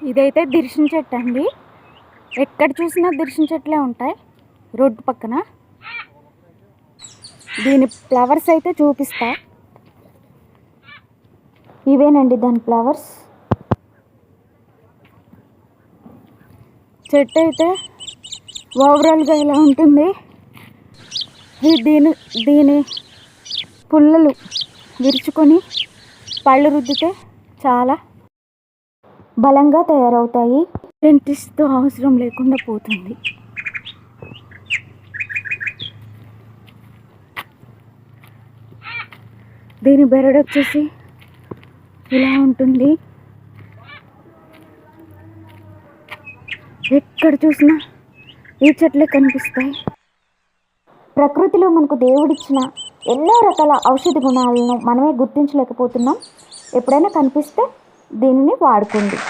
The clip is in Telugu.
ఇదైతే దిర్శన చెట్టు అండి. ఎక్కడ చూసినా దిర్శన చెట్లే ఉంటాయి రోడ్డు పక్కన. దీని ఫ్లవర్స్ అయితే చూపిస్తా. ఇవేనండి దాని ఫ్లవర్స్. చెట్టు అయితే ఓవరాల్గా ఇలా ఉంటుంది. దీని పుల్లలు విరుచుకొని పళ్ళు రుద్దితే చాలా బలంగా తయారవుతాయి. డెంటిస్ట్తో అవసరం లేకుండా పోతుంది. దీని బెరడు వచ్చేసి ఇలా ఉంటుంది. ఎక్కడ చూసినా ఈ చెట్లే కనిపిస్తాయి. ప్రకృతిలో మనకు దేవుడిచ్చిన ఎన్నో రకాల ఔషధ గుణాలను మనమే గుర్తించలేకపోతున్నాం. ఎప్పుడైనా కనిపిస్తే దీనిని వాడుకోండి.